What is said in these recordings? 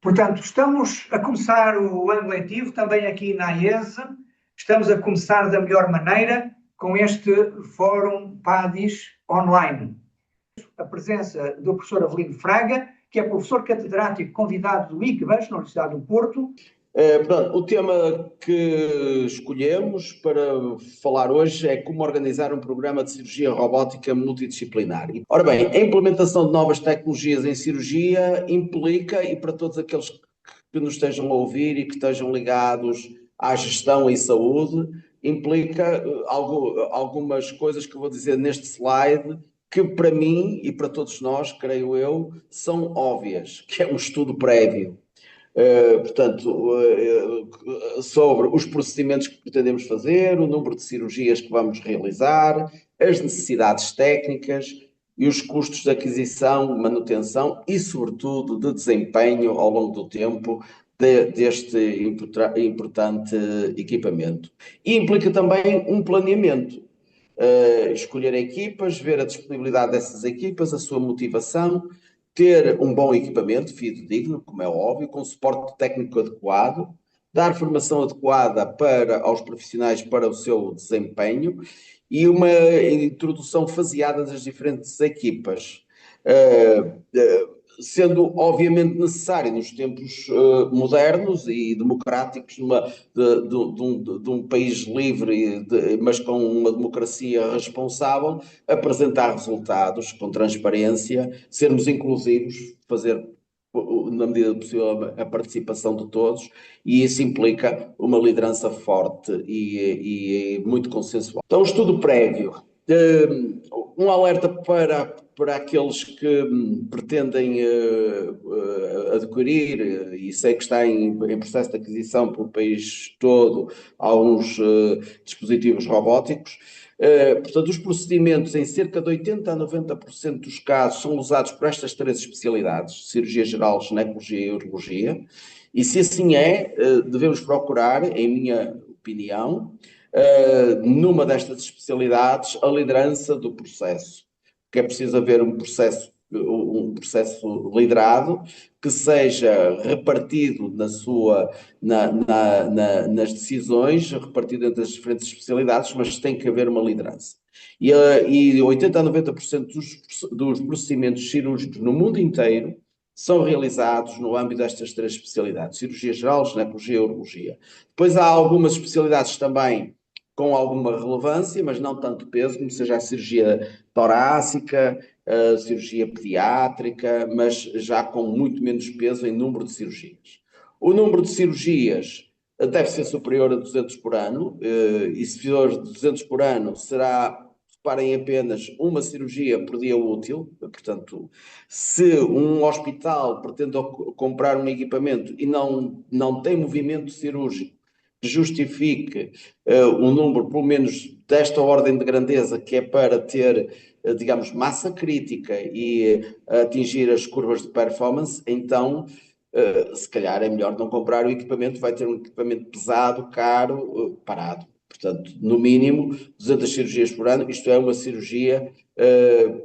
Portanto, estamos a começar o ano letivo, também aqui na AESE. Estamos a começar da melhor maneira com este Fórum PADIS online. A presença do professor Avelino Fraga, que é professor catedrático convidado do ICBAS, na Universidade do Porto. Portanto, o tema que escolhemos para falar hoje é como organizar um programa de cirurgia robótica multidisciplinar. Ora bem, a implementação de novas tecnologias em cirurgia implica, e para todos aqueles que nos estejam a ouvir e que estejam ligados à gestão em saúde, implica algumas coisas que eu vou dizer neste slide, que para mim e para todos nós, creio eu, são óbvias, que é um estudo prévio. Sobre os procedimentos que pretendemos fazer, o número de cirurgias que vamos realizar, as necessidades técnicas e os custos de aquisição, manutenção e, sobretudo, de desempenho ao longo do tempo deste importante equipamento. E implica também um planeamento. Escolher equipas, ver a disponibilidade dessas equipas, a sua motivação, ter um bom equipamento, fidedigno, como é óbvio, com suporte técnico adequado, dar formação adequada aos profissionais para o seu desempenho e uma introdução faseada das diferentes equipas, sendo obviamente necessário nos tempos modernos e democráticos de um país livre, mas com uma democracia responsável, apresentar resultados com transparência, sermos inclusivos, fazer na medida do possível a participação de todos, e isso implica uma liderança forte e muito consensual. Então, estudo prévio. Um alerta para aqueles que pretendem adquirir, e sei que está em processo de aquisição pelo país todo, alguns dispositivos robóticos. Portanto, os procedimentos em cerca de 80% a 90% dos casos são usados por estas três especialidades: cirurgia geral, ginecologia e urologia, e se assim é, devemos procurar, em minha opinião, numa destas especialidades, a liderança do processo, que é preciso haver um processo liderado, que seja repartido nas decisões, repartido entre as diferentes especialidades, mas tem que haver uma liderança. E 80% a 90% dos procedimentos cirúrgicos no mundo inteiro são realizados no âmbito destas três especialidades: cirurgia geral, ginecologia e urologia. Depois há algumas especialidades também com alguma relevância, mas não tanto peso, como seja a cirurgia torácica, a cirurgia pediátrica, mas já com muito menos peso em número de cirurgias. O número de cirurgias deve ser superior a 200 por ano, e se for 200 por ano será, reparem, apenas uma cirurgia por dia útil. Portanto, se um hospital pretende comprar um equipamento e não tem movimento cirúrgico que justifique um número, pelo menos desta ordem de grandeza, que é para ter, digamos, massa crítica e atingir as curvas de performance, então se calhar é melhor não comprar o equipamento, vai ter um equipamento pesado, caro, parado. Portanto, no mínimo 200 cirurgias por ano, isto é uma cirurgia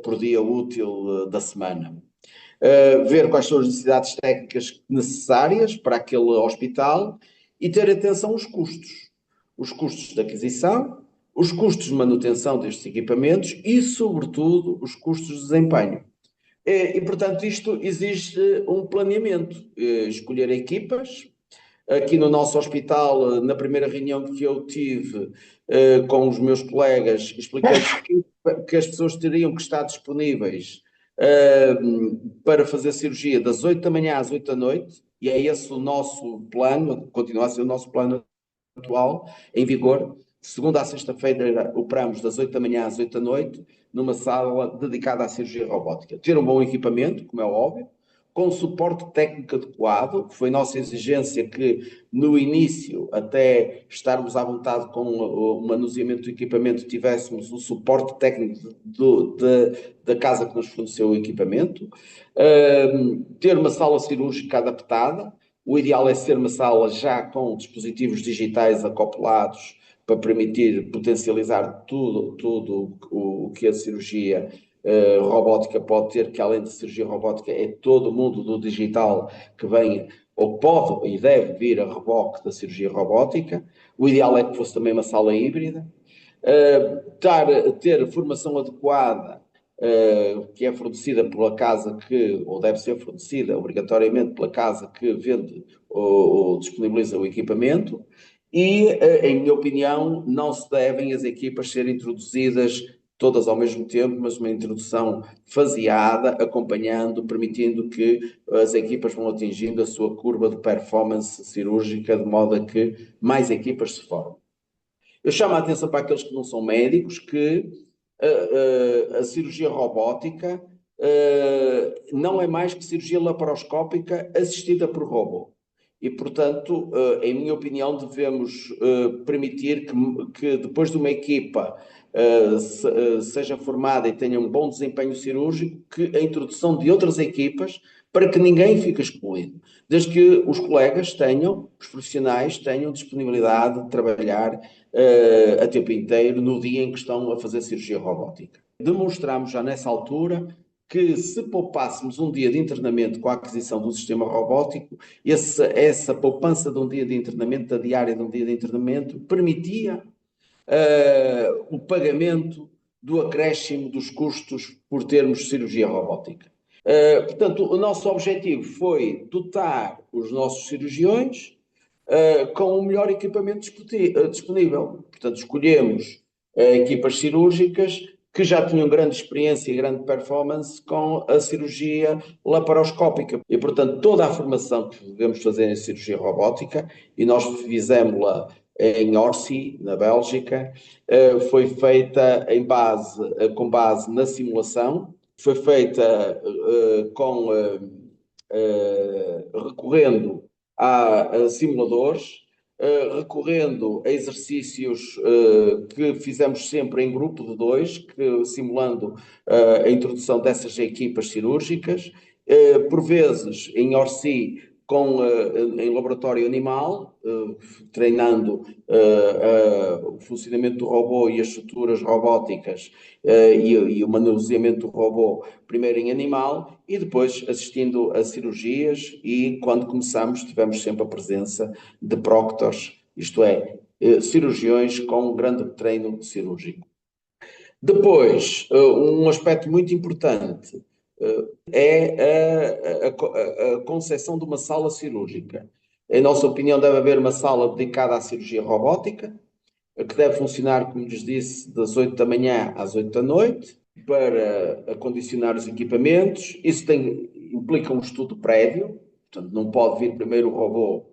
por dia útil da semana. Ver quais são as necessidades técnicas necessárias para aquele hospital e ter atenção aos custos. Os custos de aquisição, os custos de manutenção destes equipamentos e, sobretudo, os custos de desempenho. E portanto, isto exige um planeamento. Escolher equipas. Aqui no nosso hospital, na primeira reunião que eu tive com os meus colegas, expliquei-lhes que as pessoas teriam que estar disponíveis para fazer cirurgia das 8 da manhã às 8 da noite, e é esse o nosso plano, continua a ser o nosso plano atual, em vigor. Segunda a sexta-feira operamos das 8 da manhã às 8 da noite, numa sala dedicada à cirurgia robótica. Ter um bom equipamento, como é óbvio, com suporte técnico adequado, que foi nossa exigência que no início, até estarmos à vontade com o manuseamento do equipamento, tivéssemos o suporte técnico da casa que nos forneceu o equipamento. Ter uma sala cirúrgica adaptada. O ideal é ser uma sala já com dispositivos digitais acoplados para permitir potencializar tudo o que a cirurgia robótica pode ter, que além de cirurgia robótica é todo o mundo do digital que vem ou pode e deve vir a reboque da cirurgia robótica. O ideal é que fosse também uma sala híbrida. Ter formação adequada, que é fornecida pela casa que, ou deve ser fornecida obrigatoriamente pela casa que vende ou disponibiliza o equipamento. E, em minha opinião, não se devem as equipas ser introduzidas todas ao mesmo tempo, mas uma introdução faseada, acompanhando, permitindo que as equipas vão atingindo a sua curva de performance cirúrgica, de modo a que mais equipas se formem. Eu chamo a atenção para aqueles que não são médicos que a cirurgia robótica não é mais que cirurgia laparoscópica assistida por robô. E, portanto, em minha opinião, devemos permitir que depois de uma equipa seja formada e tenha um bom desempenho cirúrgico, que a introdução de outras equipas para que ninguém fique excluído, desde que os colegas tenham, os profissionais tenham disponibilidade de trabalhar a tempo inteiro no dia em que estão a fazer cirurgia robótica. Demonstramos já nessa altura que se poupássemos um dia de internamento com a aquisição do sistema robótico, essa poupança de um dia de internamento, da diária de um dia de internamento, permitia o pagamento do acréscimo dos custos por termos cirurgia robótica. Portanto, o nosso objetivo foi dotar os nossos cirurgiões com o melhor equipamento disponível. Portanto, escolhemos equipas cirúrgicas que já tinham grande experiência e grande performance com a cirurgia laparoscópica. E, portanto, toda a formação que devemos fazer em cirurgia robótica, e nós fizemos-la em Orsi, na Bélgica, foi feita com base na simulação, foi feita recorrendo a simuladores, recorrendo a exercícios que fizemos sempre em grupo de 2, simulando a introdução dessas equipas cirúrgicas, por vezes em Orsi, em laboratório animal, treinando o funcionamento do robô e as estruturas robóticas e o manuseamento do robô, primeiro em animal e depois assistindo a cirurgias, e quando começamos tivemos sempre a presença de proctors, isto é, cirurgiões com grande treino cirúrgico. Depois, um aspecto muito importante é a concepção de uma sala cirúrgica. Em nossa opinião, deve haver uma sala dedicada à cirurgia robótica, que deve funcionar, como lhes disse, das 8 da manhã às 8 da noite, para acondicionar os equipamentos. Isso implica um estudo prévio, portanto, não pode vir primeiro o robô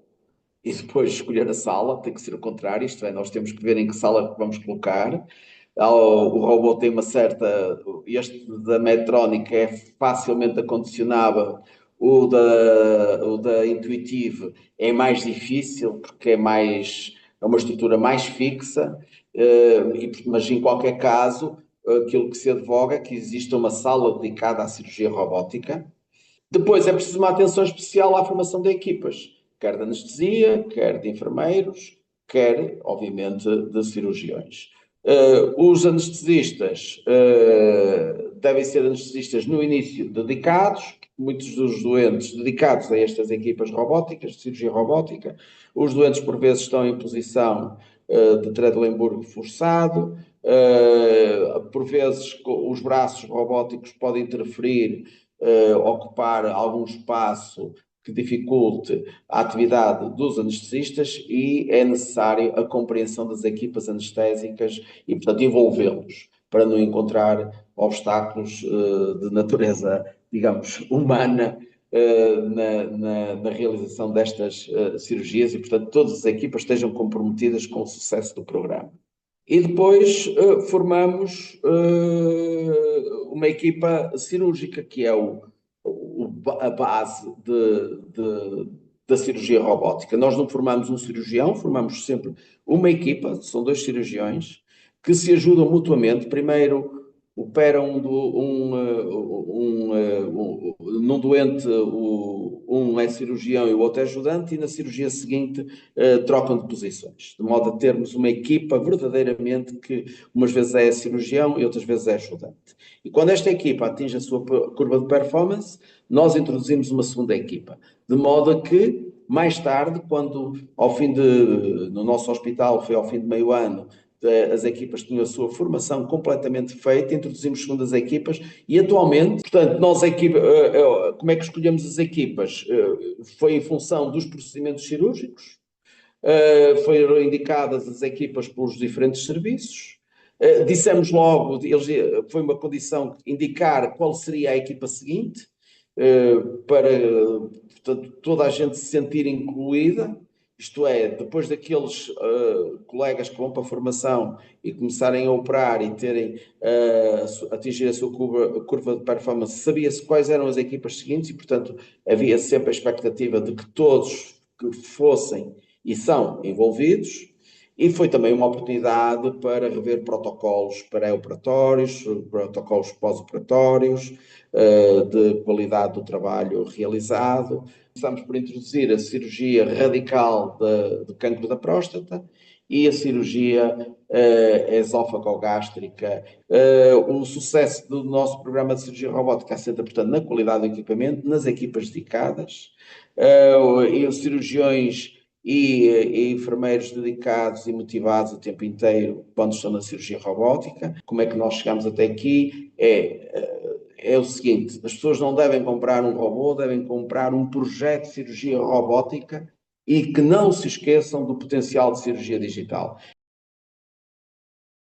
e depois escolher a sala, tem que ser o contrário, isto é, nós temos que ver em que sala vamos colocar. O robô tem uma certa... Este da Medtronic é facilmente acondicionável, o da Intuitive é mais difícil, porque é uma estrutura mais fixa, mas em qualquer caso, aquilo que se advoga é que exista uma sala dedicada à cirurgia robótica. Depois é preciso uma atenção especial à formação de equipas, quer de anestesia, quer de enfermeiros, quer, obviamente, de cirurgiões. Os anestesistas devem ser anestesistas no início dedicados, muitos dos doentes dedicados a estas equipas robóticas, de cirurgia robótica. Os doentes, por vezes, estão em posição de Trendelenburg forçado, por vezes os braços robóticos podem interferir, ocupar algum espaço que dificulte a atividade dos anestesistas, e é necessário a compreensão das equipas anestésicas e, portanto, envolvê-los para não encontrar obstáculos de natureza, digamos, humana na realização destas cirurgias, e, portanto, todas as equipas estejam comprometidas com o sucesso do programa. E depois formamos uma equipa cirúrgica, que é a base da cirurgia robótica. Nós não formamos um cirurgião, formamos sempre uma equipa, são 2 cirurgiões, que se ajudam mutuamente. Primeiro operam num doente, um é cirurgião e o outro é ajudante, e na cirurgia seguinte trocam de posições, de modo a termos uma equipa verdadeiramente que umas vezes é cirurgião e outras vezes é ajudante. E quando esta equipa atinge a sua curva de performance, nós introduzimos uma segunda equipa, de modo a que Mais tarde, quando no nosso hospital, foi ao fim de meio ano, as equipas tinham a sua formação completamente feita, introduzimos segundas equipas e atualmente, portanto, como é que escolhemos as equipas? Foi em função dos procedimentos cirúrgicos, foram indicadas as equipas pelos diferentes serviços. Dissemos logo, foi uma condição indicar qual seria a equipa seguinte, para, portanto, toda a gente se sentir incluída, isto é, depois daqueles colegas que vão para a formação e começarem a operar e atingir a sua curva de performance, sabia-se quais eram as equipas seguintes e, portanto, havia sempre a expectativa de que todos que fossem e são envolvidos, e foi também uma oportunidade para rever protocolos pré-operatórios, protocolos pós-operatórios, de qualidade do trabalho realizado. Começamos por introduzir a cirurgia radical de cancro da próstata e a cirurgia esófago-gástrica. O sucesso do nosso programa de cirurgia robótica assenta, portanto, na qualidade do equipamento, nas equipas dedicadas, e os cirurgiões e enfermeiros dedicados e motivados o tempo inteiro quando estão na cirurgia robótica. Como é que nós chegamos até aqui? É o seguinte: as pessoas não devem comprar um robô, devem comprar um projeto de cirurgia robótica e que não se esqueçam do potencial de cirurgia digital.